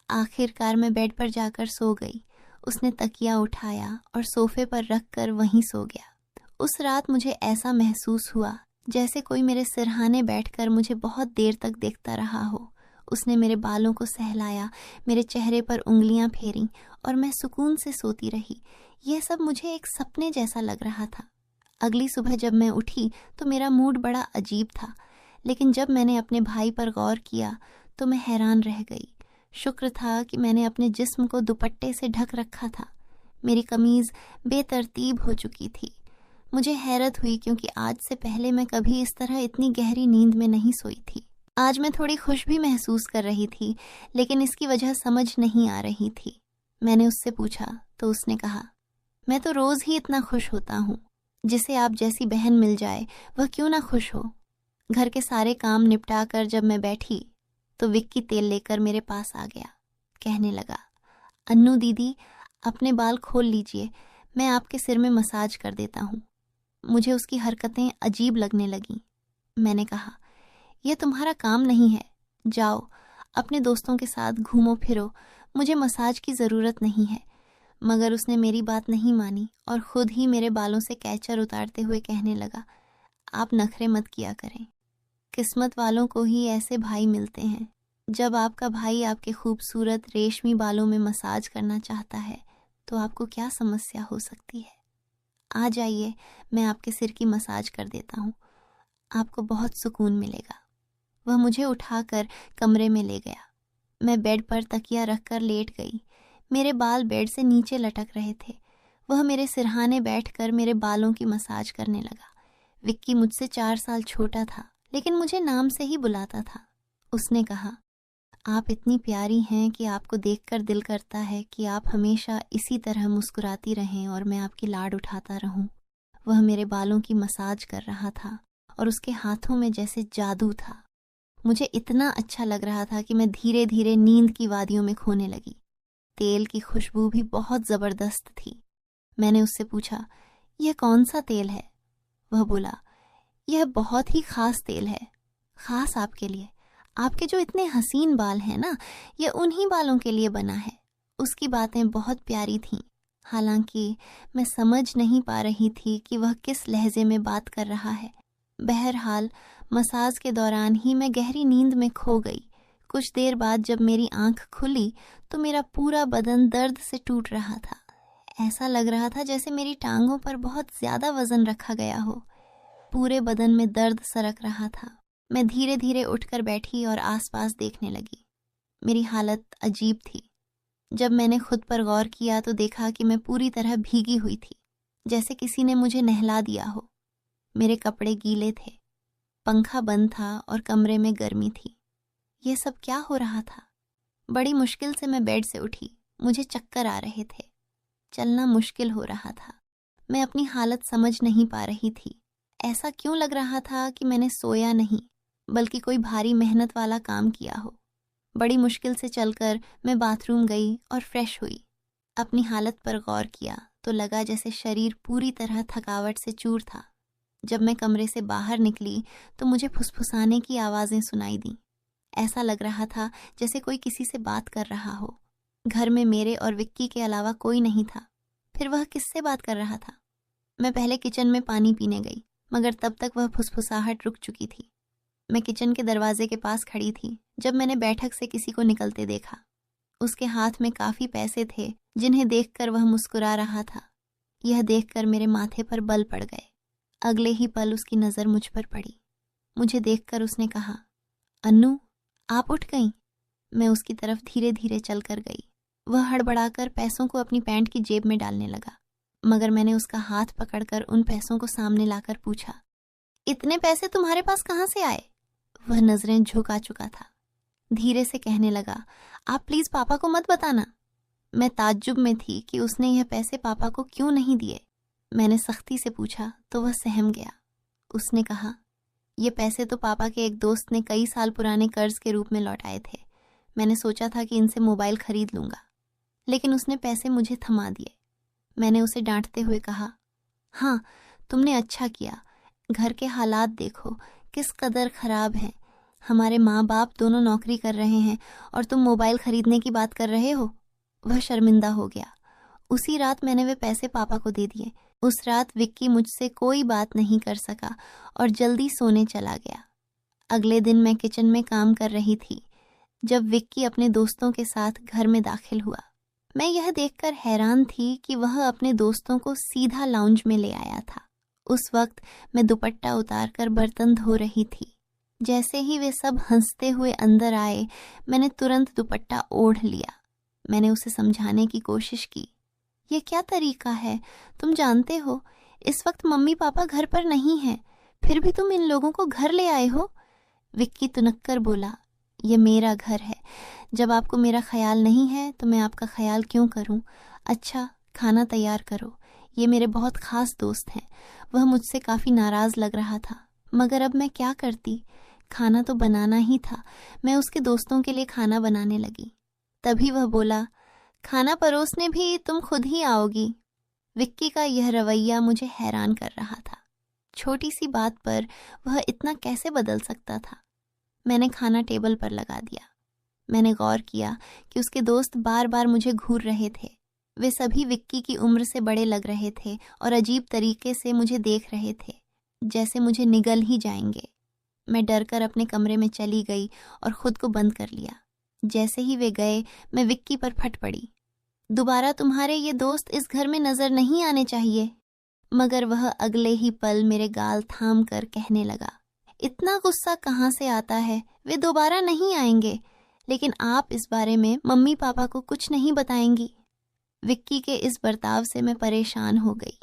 आखिरकार मैं बेड पर जाकर सो गई। उसने तकिया उठाया और सोफे पर रख कर वहीं सो गया। उस रात मुझे ऐसा महसूस हुआ जैसे कोई मेरे सिरहाने बैठकर मुझे बहुत देर तक देखता रहा हो। उसने मेरे बालों को सहलाया, मेरे चेहरे पर उंगलियां फेरी और मैं सुकून से सोती रही। यह सब मुझे एक सपने जैसा लग रहा था। अगली सुबह जब मैं उठी तो मेरा मूड बड़ा अजीब था, लेकिन जब मैंने अपने भाई पर गौर किया तो मैं हैरान रह गई। शुक्र था कि मैंने अपने जिस्म को दुपट्टे से ढक रखा था। मेरी कमीज़ बेतरतीब हो चुकी थी। मुझे हैरत हुई क्योंकि आज से पहले मैं कभी इस तरह इतनी गहरी नींद में नहीं सोई थी। आज मैं थोड़ी खुश भी महसूस कर रही थी, लेकिन इसकी वजह समझ नहीं आ रही थी। मैंने उससे पूछा तो उसने कहा, मैं तो रोज़ ही इतना खुश होता हूँ। जिसे आप जैसी बहन मिल जाए वह क्यों ना खुश हो। घर के सारे काम निपटा कर जब मैं बैठी तो विक्की तेल लेकर मेरे पास आ गया। कहने लगा, अन्नू दीदी, अपने बाल खोल लीजिए, मैं आपके सिर में मसाज कर देता हूँ। मुझे उसकी हरकतें अजीब लगने लगीं। मैंने कहा, यह तुम्हारा काम नहीं है, जाओ अपने दोस्तों के साथ घूमो फिरो, मुझे मसाज की ज़रूरत नहीं है। मगर उसने मेरी बात नहीं मानी और ख़ुद ही मेरे बालों से कैचर उतारते हुए कहने लगा, आप नखरे मत किया करें। किस्मत वालों को ही ऐसे भाई मिलते हैं। जब आपका भाई आपके खूबसूरत रेशमी बालों में मसाज करना चाहता है तो आपको क्या समस्या हो सकती है। आ जाइए, मैं आपके सिर की मसाज कर देता हूँ, आपको बहुत सुकून मिलेगा। वह मुझे उठाकर कमरे में ले गया। मैं बेड पर तकिया रखकर लेट गई। मेरे बाल बेड से नीचे लटक रहे थे। वह मेरे सिरहाने बैठकर मेरे बालों की मसाज करने लगा। विक्की मुझसे 4 साल छोटा था, लेकिन मुझे नाम से ही बुलाता था। उसने कहा, आप इतनी प्यारी हैं कि आपको देखकर दिल करता है कि आप हमेशा इसी तरह मुस्कुराती रहें और मैं आपकी लाड उठाता रहूं। वह मेरे बालों की मसाज कर रहा था और उसके हाथों में जैसे जादू था। मुझे इतना अच्छा लग रहा था कि मैं धीरे धीरे नींद की वादियों में खोने लगी। तेल की खुशबू भी बहुत ज़बरदस्त थी। मैंने उससे पूछा, यह कौन सा तेल है? वह बोला, यह बहुत ही ख़ास तेल है, ख़ास आपके लिए। आपके जो इतने हसीन बाल हैं ना, यह उन्हीं बालों के लिए बना है। उसकी बातें बहुत प्यारी थीं, हालांकि मैं समझ नहीं पा रही थी कि वह किस लहजे में बात कर रहा है। बहरहाल मसाज के दौरान ही मैं गहरी नींद में खो गई। कुछ देर बाद जब मेरी आंख खुली तो मेरा पूरा बदन दर्द से टूट रहा था। ऐसा लग रहा था जैसे मेरी टांगों पर बहुत ज्यादा वजन रखा गया हो। पूरे बदन में दर्द सरक रहा था। मैं धीरे धीरे उठकर बैठी और आसपास देखने लगी। मेरी हालत अजीब थी। जब मैंने खुद पर गौर किया तो देखा कि मैं पूरी तरह भीगी हुई थी, जैसे किसी ने मुझे नहला दिया हो। मेरे कपड़े गीले थे, पंखा बंद था और कमरे में गर्मी थी। ये सब क्या हो रहा था? बड़ी मुश्किल से मैं बेड से उठी। मुझे चक्कर आ रहे थे, चलना मुश्किल हो रहा था। मैं अपनी हालत समझ नहीं पा रही थी। ऐसा क्यों लग रहा था कि मैंने सोया नहीं, बल्कि कोई भारी मेहनत वाला काम किया हो। बड़ी मुश्किल से चलकर मैं बाथरूम गई और फ्रेश हुई। अपनी हालत पर गौर किया तो लगा जैसे शरीर पूरी तरह थकावट से चूर था। जब मैं कमरे से बाहर निकली तो मुझे फुसफुसाने की आवाज़ें सुनाई दी। ऐसा लग रहा था जैसे कोई किसी से बात कर रहा हो। घर में मेरे और विक्की के अलावा कोई नहीं था। फिर वह किससे बात कर रहा था? मैं पहले किचन में पानी पीने गई, मगर तब तक वह फुसफुसाहट रुक चुकी थी। मैं किचन के दरवाजे के पास खड़ी थी जब मैंने बैठक से किसी को निकलते देखा। उसके हाथ में काफ़ी पैसे थे, जिन्हें देखकर वह मुस्कुरा रहा था। यह देखकर मेरे माथे पर बल पड़ गए। अगले ही पल उसकी नज़र मुझ पर पड़ी। मुझे देखकर उसने कहा, अन्नू, आप उठ गईं? मैं उसकी तरफ धीरे धीरे चलकर गई। वह हड़बड़ाकर पैसों को अपनी पैंट की जेब में डालने लगा, मगर मैंने उसका हाथ पकड़कर उन पैसों को सामने लाकर पूछा, इतने पैसे तुम्हारे पास कहाँ से आए? वह नजरें झुका चुका था। धीरे से कहने लगा, आप प्लीज पापा को मत बताना। मैं ताज्जुब में थी कि उसने यह पैसे पापा को क्यों नहीं दिए। मैंने सख्ती से पूछा तो वह सहम गया। उसने कहा, ये पैसे तो पापा के एक दोस्त ने कई साल पुराने कर्ज के रूप में लौटाए थे। मैंने सोचा था कि इनसे मोबाइल खरीद लूंगा, लेकिन उसने पैसे मुझे थमा दिए। मैंने उसे डांटते हुए कहा, हाँ, तुमने अच्छा किया। घर के हालात देखो किस कदर खराब हैं। हमारे माँ बाप दोनों नौकरी कर रहे हैं और तुम मोबाइल खरीदने की बात कर रहे हो। वह शर्मिंदा हो गया। उसी रात मैंने वे पैसे पापा को दे दिए। उस रात विक्की मुझसे कोई बात नहीं कर सका और जल्दी सोने चला गया। अगले दिन मैं किचन में काम कर रही थी जब विक्की अपने दोस्तों के साथ घर में दाखिल हुआ। मैं यह देखकर हैरान थी कि वह अपने दोस्तों को सीधा लाउंज में ले आया था। उस वक्त मैं दुपट्टा उतारकर बर्तन धो रही थी। जैसे ही वे सब हंसते हुए अंदर आए, मैंने तुरंत दुपट्टा ओढ़ लिया। मैंने उसे समझाने की कोशिश की, ये क्या तरीका है? तुम जानते हो इस वक्त मम्मी पापा घर पर नहीं हैं, फिर भी तुम इन लोगों को घर ले आए हो। विक्की तुनक्कर बोला, ये मेरा घर है। जब आपको मेरा ख्याल नहीं है तो मैं आपका ख्याल क्यों करूं? अच्छा, खाना तैयार करो। ये मेरे बहुत खास दोस्त हैं। वह मुझसे काफ़ी नाराज़ लग रहा था, मगर अब मैं क्या करती? खाना तो बनाना ही था। मैं उसके दोस्तों के लिए खाना बनाने लगी। तभी वह बोला, खाना परोसने भी तुम खुद ही आओगी। विक्की का यह रवैया मुझे हैरान कर रहा था। छोटी सी बात पर वह इतना कैसे बदल सकता था? मैंने खाना टेबल पर लगा दिया। मैंने गौर किया कि उसके दोस्त बार बार मुझे घूर रहे थे। वे सभी विक्की की उम्र से बड़े लग रहे थे और अजीब तरीके से मुझे देख रहे थे, जैसे मुझे निगल ही जाएंगे। मैं डरकर अपने कमरे में चली गई और खुद को बंद कर लिया। जैसे ही वे गए, मैं विक्की पर फट पड़ी। दोबारा तुम्हारे ये दोस्त इस घर में नजर नहीं आने चाहिए। मगर वह अगले ही पल मेरे गाल थाम कर कहने लगा, इतना गुस्सा कहाँ से आता है? वे दोबारा नहीं आएंगे, लेकिन आप इस बारे में मम्मी पापा को कुछ नहीं बताएंगी। विक्की के इस बर्ताव से मैं परेशान हो गई।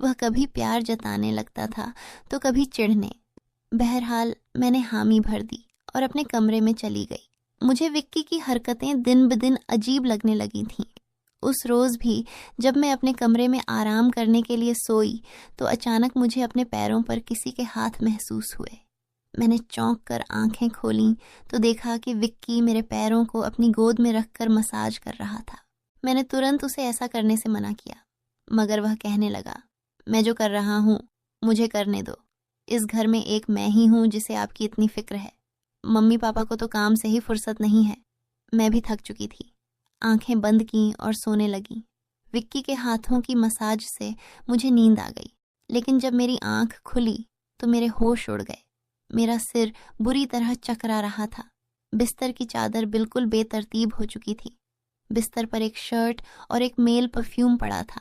वह कभी प्यार जताने लगता था तो कभी चिढ़ने। बहरहाल मैंने हामी भर दी और अपने कमरे में चली गई। मुझे विक्की की हरकतें दिन ब दिन अजीब लगने लगी थीं। उस रोज़ भी जब मैं अपने कमरे में आराम करने के लिए सोई तो अचानक मुझे अपने पैरों पर किसी के हाथ महसूस हुए। मैंने चौंक कर आंखें खोलीं तो देखा कि विक्की मेरे पैरों को अपनी गोद में रखकर मसाज कर रहा था। मैंने तुरंत उसे ऐसा करने से मना किया, मगर वह कहने लगा, मैं जो कर रहा हूँ मुझे करने दो। इस घर में एक मैं ही हूँ जिसे आपकी इतनी फिक्र है। मम्मी पापा को तो काम से ही फुर्सत नहीं है। मैं भी थक चुकी थी। आंखें बंद की और सोने लगी। विक्की के हाथों की मसाज से मुझे नींद आ गई, लेकिन जब मेरी आंख खुली तो मेरे होश उड़ गए। मेरा सिर बुरी तरह चकरा रहा था। बिस्तर की चादर बिल्कुल बेतरतीब हो चुकी थी। बिस्तर पर एक शर्ट और एक मेल परफ्यूम पड़ा था।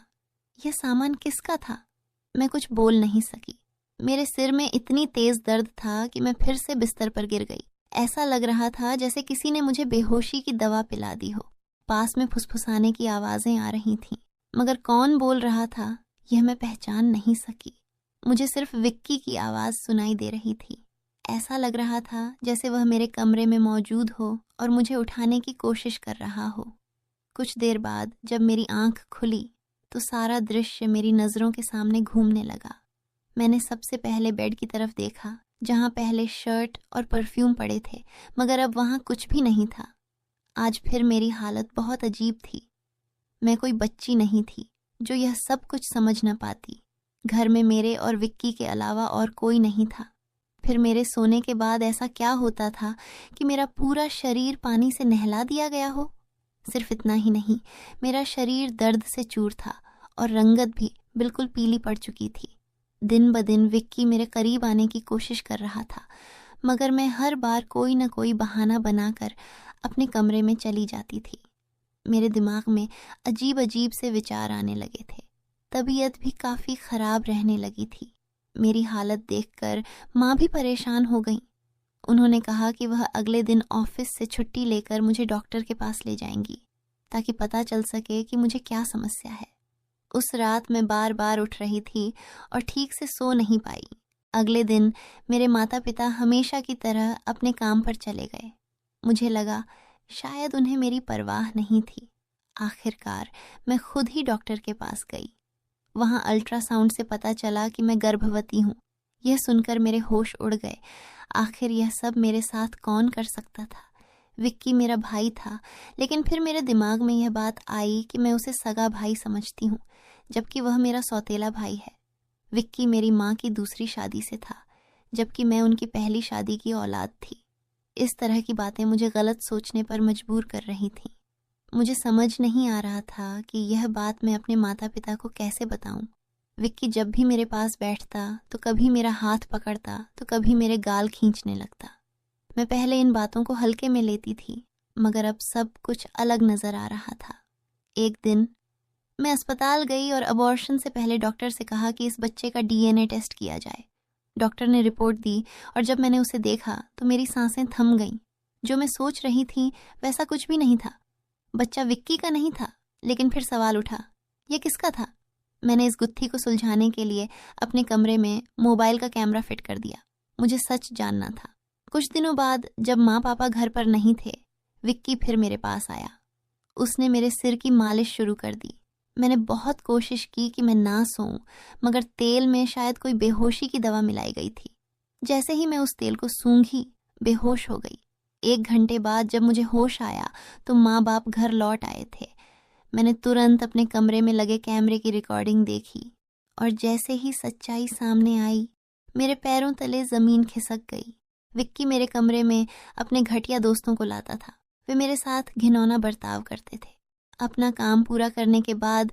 यह सामान किसका था? मैं कुछ बोल नहीं सकी। मेरे सिर में इतनी तेज दर्द था कि मैं फिर से बिस्तर पर गिर गई। ऐसा लग रहा था जैसे किसी ने मुझे बेहोशी की दवा पिला दी हो। पास में फुसफुसाने की आवाजें आ रही थीं, मगर कौन बोल रहा था यह मैं पहचान नहीं सकी। मुझे सिर्फ विक्की की आवाज सुनाई दे रही थी। ऐसा लग रहा था जैसे वह मेरे कमरे में मौजूद हो और मुझे उठाने की कोशिश कर रहा हो। कुछ देर बाद जब मेरी आंख खुली तो सारा दृश्य मेरी नजरों के सामने घूमने लगा। मैंने सबसे पहले बेड की तरफ देखा, जहां पहले शर्ट और परफ्यूम पड़े थे, मगर अब वहां कुछ भी नहीं था। आज फिर मेरी हालत बहुत अजीब थी। मैं कोई बच्ची नहीं थी जो यह सब कुछ समझ न पाती। घर में मेरे और विक्की के अलावा और कोई नहीं था। फिर मेरे सोने के बाद ऐसा क्या होता था कि मेरा पूरा शरीर पानी से नहला दिया गया हो? सिर्फ इतना ही नहीं, मेरा शरीर दर्द से चूर था और रंगत भी बिल्कुल पीली पड़ चुकी थी। दिन ब दिन विक्की मेरे करीब आने की कोशिश कर रहा था, मगर मैं हर बार कोई न कोई बहाना बनाकर अपने कमरे में चली जाती थी। मेरे दिमाग में अजीब अजीब से विचार आने लगे थे। तबीयत भी काफ़ी ख़राब रहने लगी थी। मेरी हालत देखकर माँ भी परेशान हो गई। उन्होंने कहा कि वह अगले दिन ऑफिस से छुट्टी लेकर मुझे डॉक्टर के पास ले जाएंगी, ताकि पता चल सके कि मुझे क्या समस्या है। उस रात मैं बार बार उठ रही थी और ठीक से सो नहीं पाई। अगले दिन मेरे माता पिता हमेशा की तरह अपने काम पर चले गए। मुझे लगा शायद उन्हें मेरी परवाह नहीं थी। आखिरकार मैं खुद ही डॉक्टर के पास गई। वहाँ अल्ट्रासाउंड से पता चला कि मैं गर्भवती हूँ। यह सुनकर मेरे होश उड़ गए। आखिर यह सब मेरे साथ कौन कर सकता था? विक्की मेरा भाई था, लेकिन फिर मेरे दिमाग में यह बात आई कि मैं उसे सगा भाई समझती हूँ, जबकि वह मेरा सौतेला भाई है। विक्की मेरी माँ की दूसरी शादी से था, जबकि मैं उनकी पहली शादी की औलाद थी। इस तरह की बातें मुझे गलत सोचने पर मजबूर कर रही थीं। मुझे समझ नहीं आ रहा था कि यह बात मैं अपने माता पिता को कैसे बताऊं। विक्की जब भी मेरे पास बैठता तो कभी मेरा हाथ पकड़ता तो कभी मेरे गाल खींचने लगता। मैं पहले इन बातों को हल्के में लेती थी, मगर अब सब कुछ अलग नजर आ रहा था। एक दिन मैं अस्पताल गई और अबॉर्शन से पहले डॉक्टर से कहा कि इस बच्चे का डीएनए टेस्ट किया जाए। डॉक्टर ने रिपोर्ट दी और जब मैंने उसे देखा तो मेरी सांसें थम गईं। जो मैं सोच रही थी वैसा कुछ भी नहीं था। बच्चा विक्की का नहीं था, लेकिन फिर सवाल उठा, यह किसका था? मैंने इस गुत्थी को सुलझाने के लिए अपने कमरे में मोबाइल का कैमरा फिट कर दिया। मुझे सच जानना था। कुछ दिनों बाद जब माँ पापा घर पर नहीं थे, विक्की फिर मेरे पास आया। उसने मेरे सिर की मालिश शुरू कर दी। मैंने बहुत कोशिश की कि मैं ना सोऊं, मगर तेल में शायद कोई बेहोशी की दवा मिलाई गई थी। जैसे ही मैं उस तेल को सूंघी, बेहोश हो गई। 1 घंटे बाद जब मुझे होश आया तो माँ बाप घर लौट आए थे। मैंने तुरंत अपने कमरे में लगे कैमरे की रिकॉर्डिंग देखी और जैसे ही सच्चाई सामने आई, मेरे पैरों तले जमीन खिसक गई। विक्की मेरे कमरे में अपने घटिया दोस्तों को लाता था। वे मेरे साथ घिनौना बर्ताव करते थे। अपना काम पूरा करने के बाद